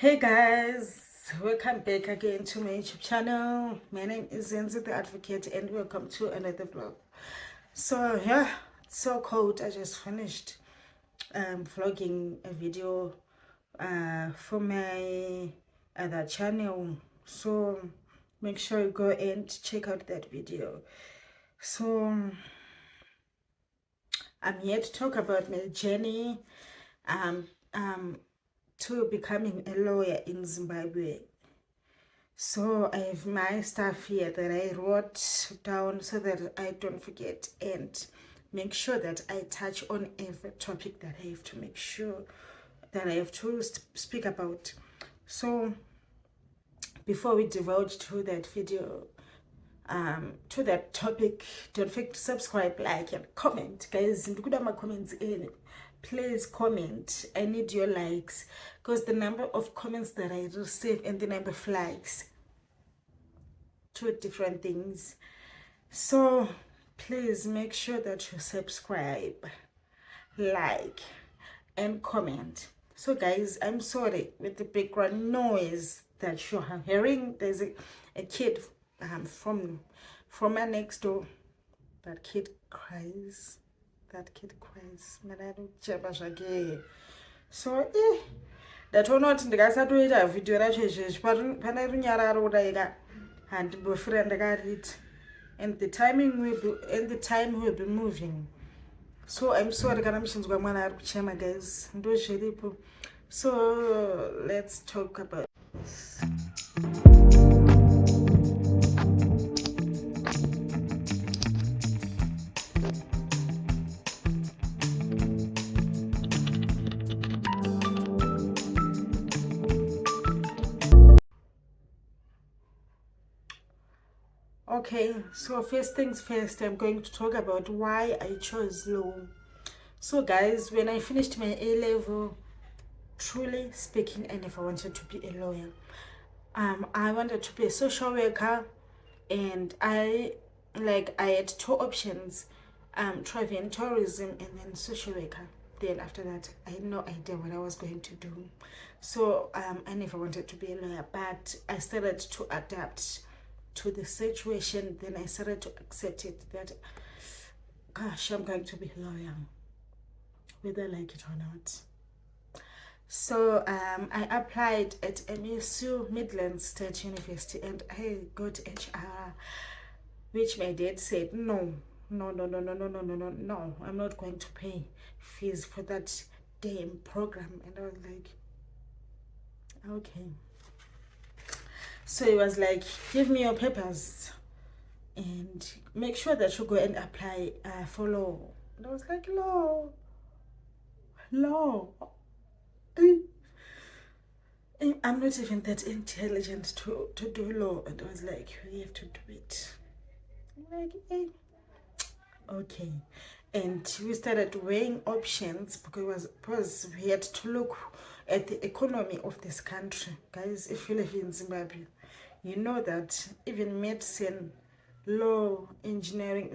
Hey guys, welcome back again to my YouTube channel. My name is Zenzi the Advocate and welcome to another vlog. So yeah, it's so cold. I just finished vlogging a video for my other channel. So make sure you go and check out that video. So I'm here to talk about my journey um, um, to becoming a lawyer in Zimbabwe. So I have my stuff here that I wrote down so that I don't forget and make sure that I touch on every topic that I have to make sure that I have to speak about. So before we divulge to that video, to that topic, don't forget to subscribe, like and comment. Guys, my comments in. Please comment. I need your likes because the number of comments that I receive and the number of likes, two different things. So please make sure that you subscribe, like and comment. So guys, I'm sorry with the background noise that you are hearing. There's a kid from my next door. That kid cries. So that or not ndikasatoita video racho izvezvi pane runyararo kudaika handimbofiira it, and the time will be moving. So I'm sorry kana muchinzwa mwana ari kuchema guys, ndo zviripo. So let's talk about this. Okay, so first things first, I'm going to talk about why I chose law. So guys, when I finished my A-level, truly speaking, I never wanted to be a lawyer. I wanted to be a social worker, and I had two options, travel and tourism and then social worker. Then after that, I had no idea what I was going to do. So I never wanted to be a lawyer, but I started to adapt to the situation. Then I started to accept it that, gosh, I'm going to be a lawyer, whether I like it or not. So I applied at MSU Midlands State University and I got HR, which my dad said, no, I'm not going to pay fees for that damn program. And I was like, okay. So he was like, give me your papers and make sure that you go and apply for law. And I was like, law. I'm not even that intelligent to do law. And I was like, we have to do it. I'm like, okay. And we started weighing options because we had to look at the economy of this country. Guys, if you live in Zimbabwe, you know that even medicine, law, engineering,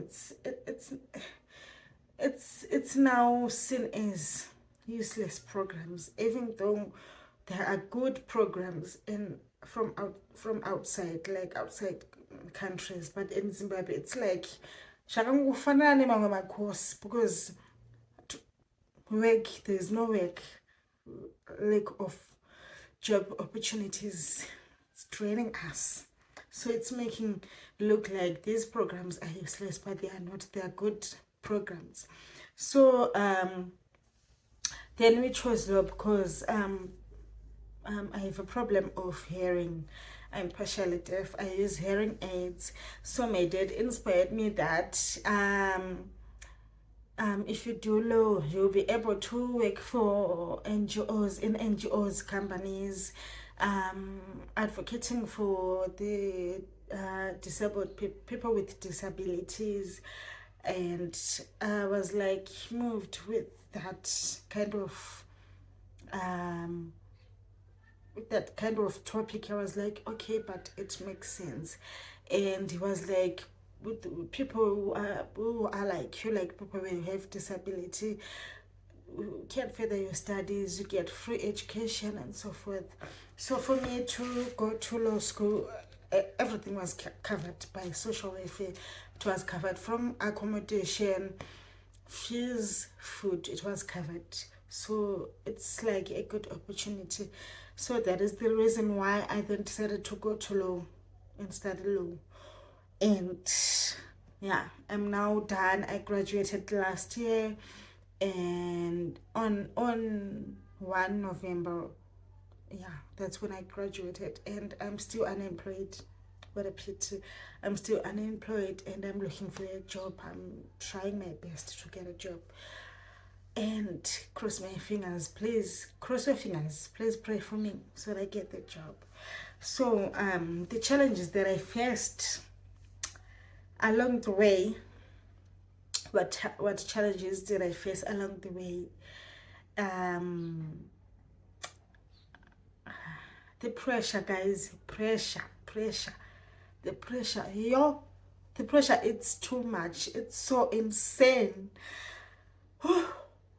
it's now seen as useless programs, even though there are good programs from outside, like outside countries. But in Zimbabwe, it's like zvakangofanana nemamwe macourse, because work, there's no work, lack of job opportunities. It's draining us. So it's making look like these programs are useless, but they are not. They are good programs. So then we chose law because I have a problem of hearing. I'm partially deaf. I use hearing aids. So my dad inspired me that if you do law, you'll be able to work for NGOs, companies, advocating for the disabled people with disabilities. And I was like moved with that kind of topic. I was like, okay, but it makes sense. And he was like, with people who are like you, like people who have disability, you can further your studies, you get free education and so forth. So for me to go to law school, everything was covered by social welfare. It was covered from accommodation, fees, food, it was covered. So it's like a good opportunity. So that is the reason why I then decided to go to law and study law. And yeah, I'm now done. I graduated last year, and on 1 November, yeah, that's when I graduated, and I'm still unemployed. What a pity. I'm still unemployed and I'm looking for a job. I'm trying my best to get a job. And cross my fingers, please. Cross your fingers. Please pray for me so that I get the job. So the challenges that I faced along the way, what challenges did I face along the way? The pressure, guys. Pressure. The pressure, the pressure, it's too much. It's so insane.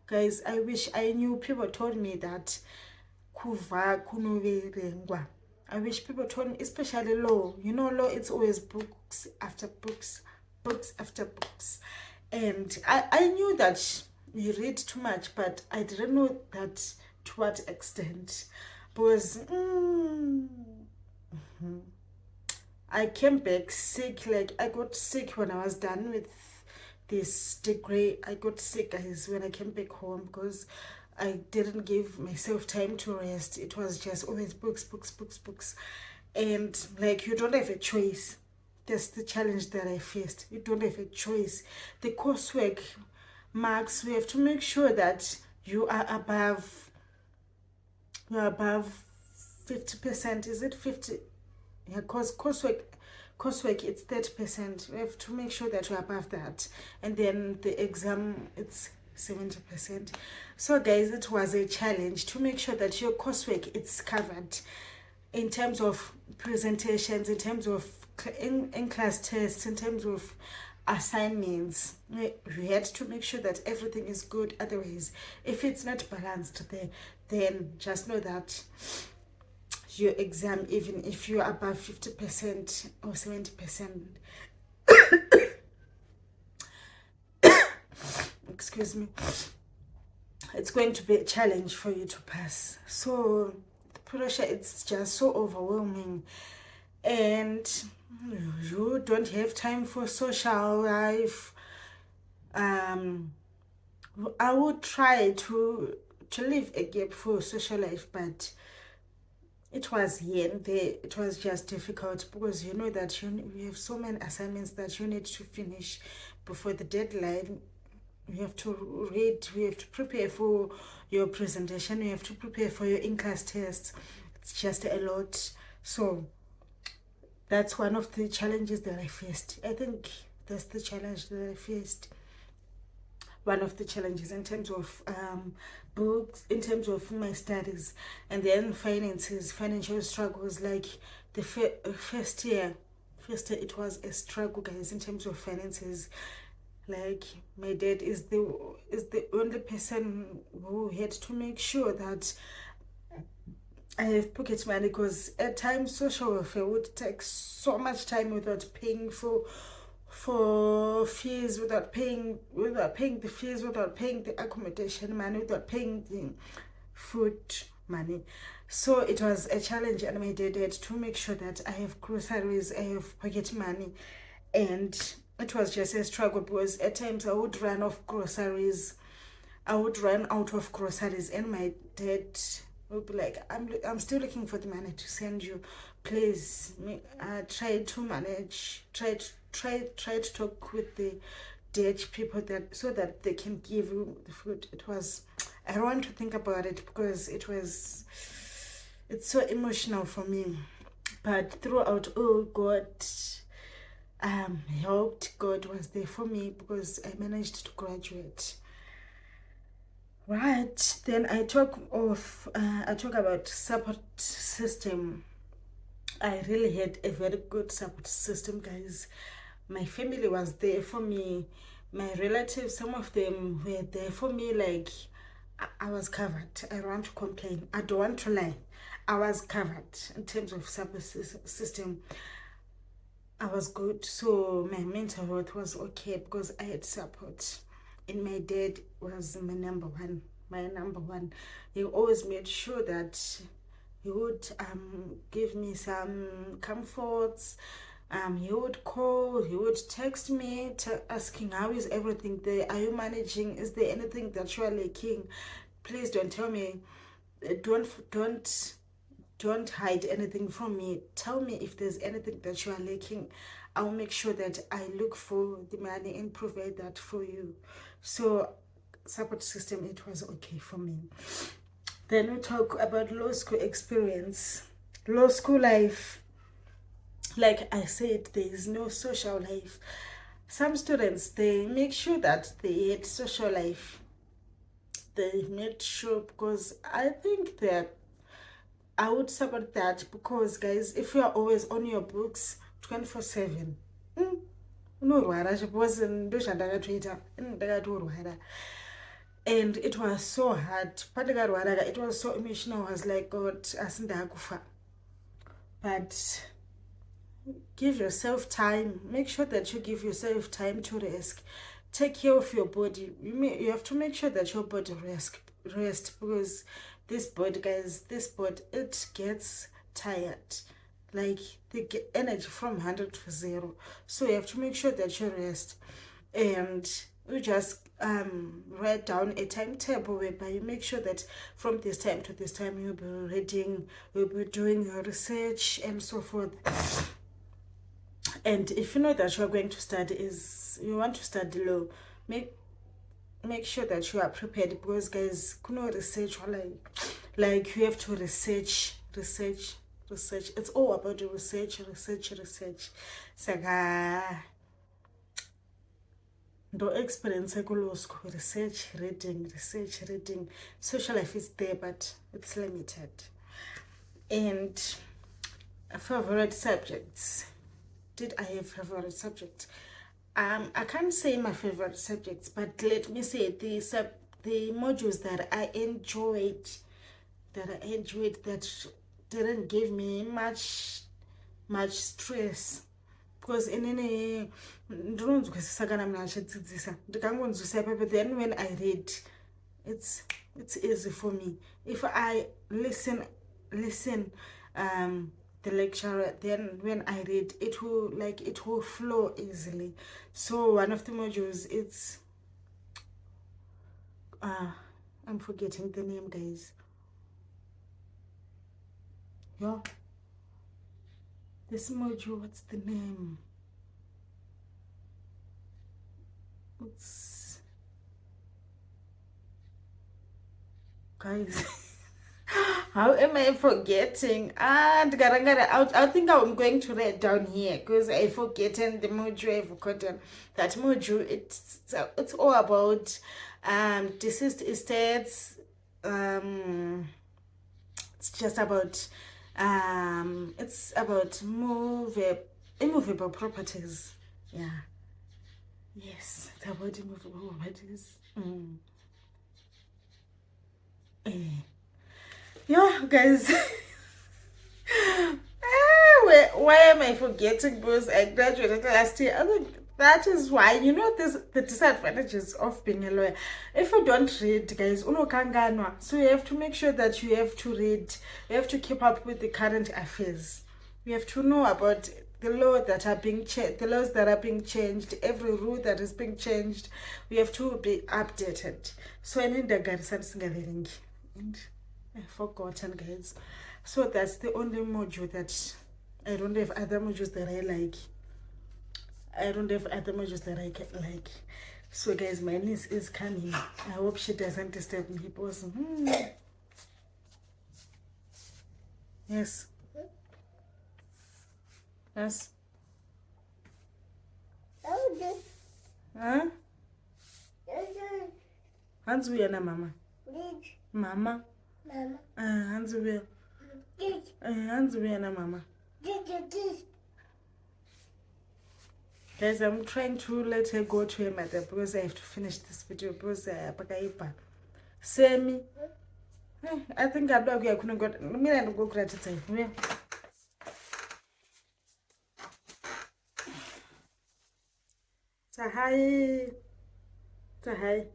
Guys, I wish I knew. People told me that kuva kunoverengwa. I wish people told me, especially law. You know, law, it's always books after books, books after books. And I knew that you read too much, but I didn't know that to what extent. Because I came back sick. Like, I got sick when I was done with this degree. I got sick, guys, when I came back home because I didn't give myself time to rest. It was just always books. And like, you don't have a choice. That's the challenge that I faced. You don't have a choice. The coursework marks, we have to make sure that you are above 50%. Is it 50? Yeah, because coursework it's 30%. We have to make sure that we're above that. And then the exam, it's 70%. So guys, it was a challenge to make sure that your coursework it's covered in terms of presentations, in terms of in-class tests, in terms of assignments. We had to make sure that everything is good. Otherwise, if it's not balanced there, then just know that your exam, even if you're above 50% or 70%, excuse me, it's going to be a challenge for you to pass. So the pressure, it's just so overwhelming, and you don't have time for social life. I would try to leave a gap for social life, but it was here and there. It was just difficult because you know that you have so many assignments that you need to finish before the deadline. You have to read, you have to prepare for your presentation, you have to prepare for your in-class tests. It's just a lot. So that's one of the challenges that I faced. I think that's the challenge that I faced. One of the challenges in terms of books, in terms of my studies, and then finances, financial struggles. Like the first year, it was a struggle, guys, in terms of finances. Like, my dad is the only person who had to make sure that I have pocket money, because at times social welfare would take so much time without paying for fees, without paying the fees, without paying the accommodation money, without paying the food money. So it was a challenge, and my dad had to make sure that I have groceries, I have pocket money, and it was just a struggle because at times I would run out of groceries, and my dad would be like, I'm still looking for the money to send you. Please, try to manage, try to talk with the Dutch people so that they can give you the food. It was, I don't want to think about it because it's so emotional for me. But throughout all, God helped. God was there for me because I managed to graduate. Right, then I talk about support system. I really had a very good support system, guys. My family was there for me. My relatives, some of them were there for me. Like, I was covered. I don't want to complain. I don't want to lie. I was covered in terms of support system. I was good. So my mental health was okay because I had support. And my dad was my number one. My number one. He always made sure that he would give me some comforts. He would call, he would text me asking how is everything there? Are you managing? Is there anything that you are lacking? Please don't tell me. Don't hide anything from me. Tell me if there's anything that you are lacking. I'll make sure that I look for the money and provide that for you. So support system, it was okay for me. Then we talk about law school experience. Law school life, like I said, there is no social life. Some students, they make sure that they had social life. They made sure, because I think that I would support that, because guys, if you are always on your books 24/7, unorwara because ndozvandakatoita ndakatorwara, and it was so hard. Pandakarwara, it was so emotional. I was like, God, asi ndakufa. But give yourself time. Make sure that you give yourself time to rest. Take care of your body. You have to make sure that your body rest, because this body, guys, it gets tired. Like they get energy from 100 to 0. So you have to make sure that you rest, and you just write down a timetable whereby you make sure that from this time to this time you'll be reading, you'll be doing your research and so forth. And if you know that you are going to study, you want to study law, make sure that you are prepared, because guys, kuno research, like you have to research. It's all about the research. Saka no experience law school, research reading. Social life is there, but it's limited. And favorite subjects. Did I have favorite subjects? I can't say my favorite subjects, but let me say the modules that I enjoyed, that didn't give me much stress, because inini ndinonzwisisa kana munhu achidzidzisa, ndikangonzwisisa ipapo, then when I read, it's easy for me. If I listen the lecturer, then when I read, it will flow easily. So one of the modules, it's I'm forgetting the name, guys. Yeah, this module, what's the name? It's, guys. How am I forgetting? I think I'm going to write down here, because I forgotten the module. I've forgotten that module. It's all about deceased estates. It's just about it's about immovable properties. Yeah. Yes, it's about immovable properties. Yeah, guys. Why am I forgetting? Because I graduated last year. I think that is why, the disadvantages of being a lawyer. If you don't read, guys, so you have to make sure that you have to read. You have to keep up with the current affairs. You have to know about the laws that are being changed, every rule that is being changed. We have to be updated. So I need the guys and I've forgotten, guys. So that's the only module that I don't have other modules that I like. Like. So guys, my niece is coming. I hope she doesn't disturb me, because yes. Huh? Hands we na mama. Mama. Hands we. Hands we na mama. Guys, I'm trying to let her go to her mother, because I have to finish this video, because Semi. I think I'm not going to go. Me and go gratitude. It's a high. It's a high.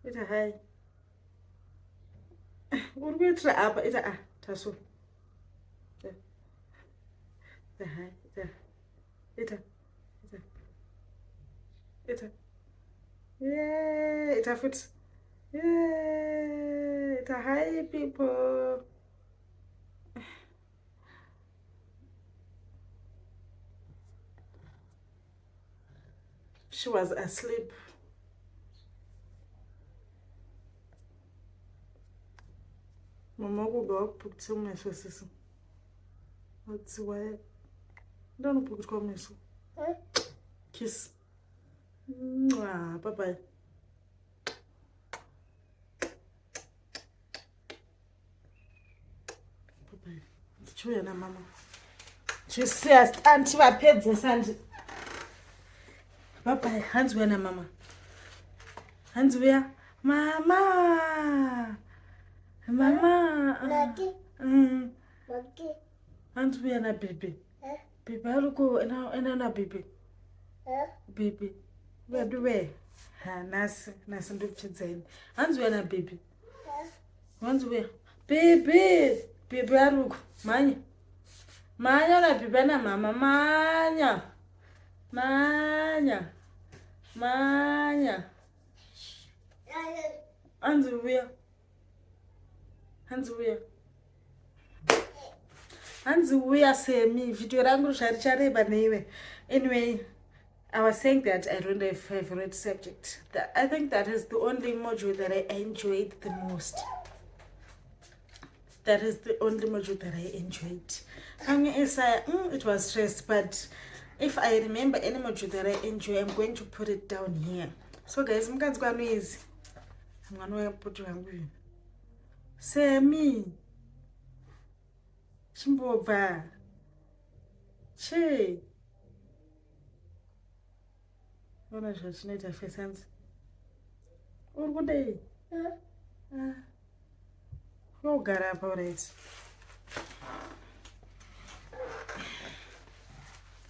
It's a high. Would we try up? It's a tasso. The high. It's a. Yeah, it's a foot. Yeah, it's a high, people. She was asleep. Mama will go up to my face. What's why? Don't put comments. Kiss. Bye bye. Chuya na mama. Chusiya anti vapedze sandi. Bye bye. Hands where na mama. Hands where? Mama. Mama. Hands where na baby. Baby, haluko ena baby. Baby. Where do we? Ha nasi ndikuchidzeni. Hands where na baby. Hands where? Baby. Baby haluko. Manya. Manya na baby na mama. Manya. Manya. Manya. Hands where? Hands where? Hands where say me video rangu richareba neiwe. Anyway, I was saying that I don't have a favorite subject. I think that is the only module that I enjoyed the most. That is the only module that I enjoyed. It was stress, but if I remember any module that I enjoy, I'm going to put it down here. So guys, I'm going to put it on. Say me. Chimbova. Che. What is it? Need a face hands. Or good day. Oh, got up alright.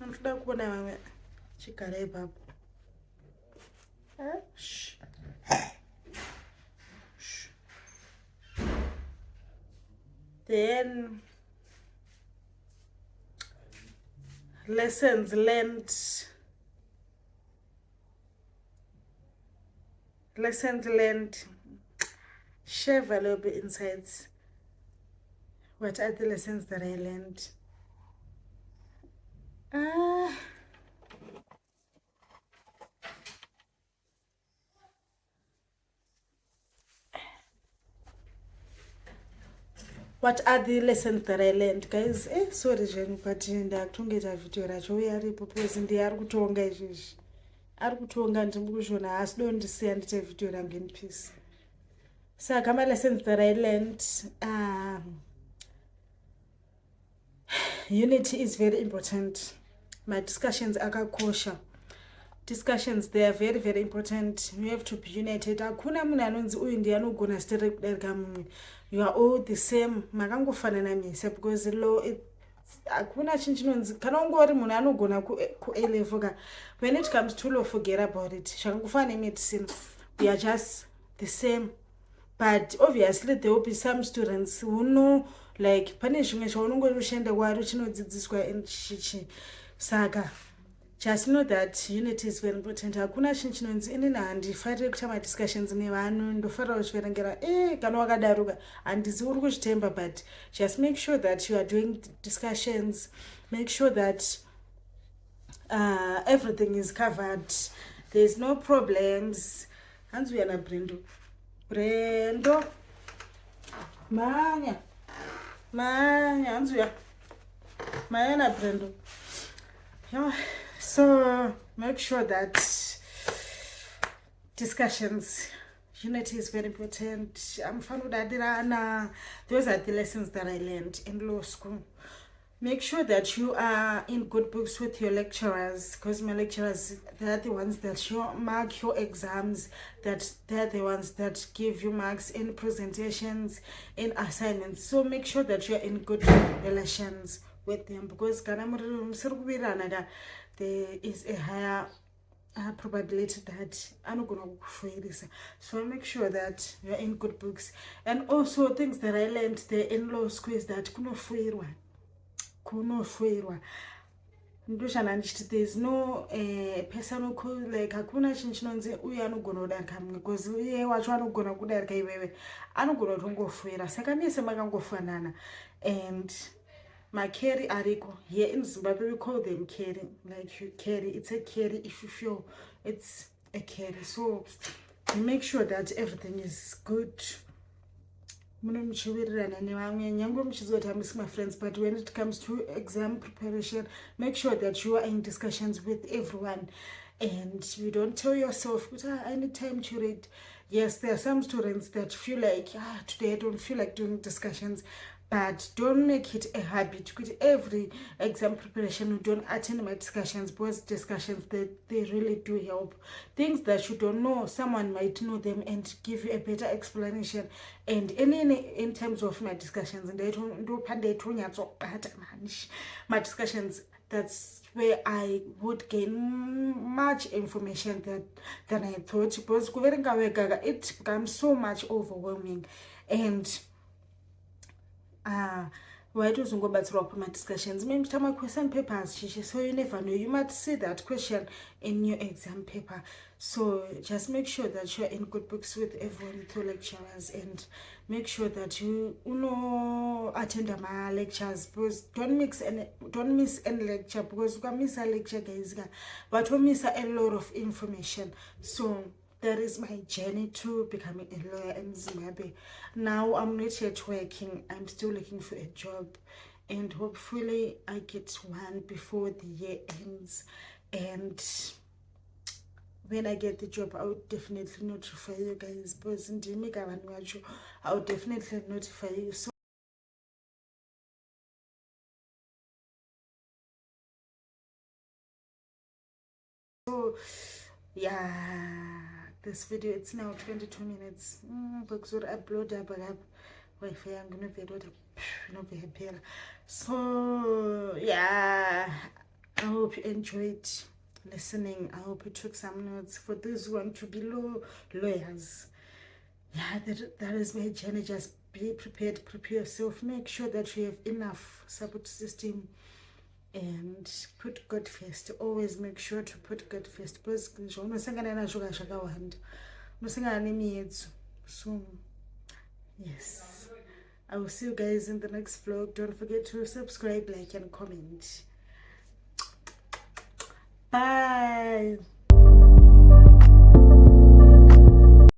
I'm not going to chicken. Shh. Shh. Then lessons learned. Share valuable insights. What are the lessons that I learned? What are the lessons that I learned, guys? Sorry, Jen, but ndakutonga video racho yaripo because ndiyari kutonga izvizvi. Ari kutonga ndimukuzvona asi dondisiya ndite video rangu in peace. Saka my lessons that I learned, unity is very important. My discussions akakosha. Discussions, they are very, very important. You have to be united. Hakuna munhu anonzi uyu ndiye anogona stere kudarika mumwe. You are all the same. Makangofanana mise because law hakuna chinhu chinonzi kana ungori munhu anogona ku-A level ka. When it comes to law, forget about it. Zvakangofana nemedicine. We are just the same. But obviously there will be some students who know like pane zvimwe zvaunongori uchienda kwari uchinodzidziswa chichi. Saka just know that unity is very important. Hakuna chinhu chinonzi inini handifariri kuita madiscussions nevanhu ndofarira kuchiverengera kana wakadaruka handizi uri kuzvitemba, but just make sure that you are doing discussions. Make sure that everything is covered. There's no problems. Hands we are Brendo. Brendo. Manya. Hands we are. Manya Brendo. Yeah. So make sure that discussions, unity is very important. Those are the lessons that I learned in law school. make sure that you are in good books with your lecturers, because my lecturers, they're the ones that mark your exams, that they're the ones that give you marks in presentations, in assignments. So make sure that you're in good relations with them, because there is a higher probability that I'm not gonna fail this. So make sure that you're in good books. And also things that I learned there in law school is that kunofoirwa ndoshana ndichiti there's no personal like hakuna chinhu chinonzi uye anogona kudarika mumwe, because uye wacho anogona kudarika iwewe, anogona kutongofoira. Saka mese makangofanana. And makeri ariko here in Zimbabwe, we call them carry, like you carry, it's a carry if you feel it's a carry. So you make sure that everything is good. Muchiwirirana nevamwe nyange muchizoita musina friends, but when it comes to exam preparation, make sure that you are in discussions with everyone and you don't tell yourself, I need time to read. Yes, there are some students that feel like, today I don't feel like doing discussions, but don't make it a habit. With every exam preparation, you don't attend my discussions, because discussions, they really do help. Things that you don't know, someone might know them and give you a better explanation. And in terms of my discussions, my discussions, that's where I would gain much information than I thought, because it becomes so much overwhelming. And waitozongobatsirwa pama-discussions, maybe tama question papers chichi, so you never know, you might see that question in your exam paper. So just make sure that you're in good books with everyone, with your lecturers, and make sure that you attend my lectures, because don't miss any lecture, because you can miss a lecture, guys, but we miss a lot of information. So that is my journey to becoming a lawyer in Zimbabwe. Now I'm not yet working, I'm still looking for a job, and hopefully I get one before the year ends. And when I get the job, I would definitely notify you guys, because I would definitely notify you. So yeah, this video, it's now 22 minutes. Because I upload up Wi-Fi, I'm gonna be able to so yeah, I hope you enjoyed listening. I hope you took some notes. For those who want to be lawyers, yeah, that is my journey. Just be prepared, prepare yourself, make sure that you have enough support system, and put God first. Always make sure to put God first, because so yes, I will see you guys in the next vlog. Don't forget to subscribe, like, and comment. Bye.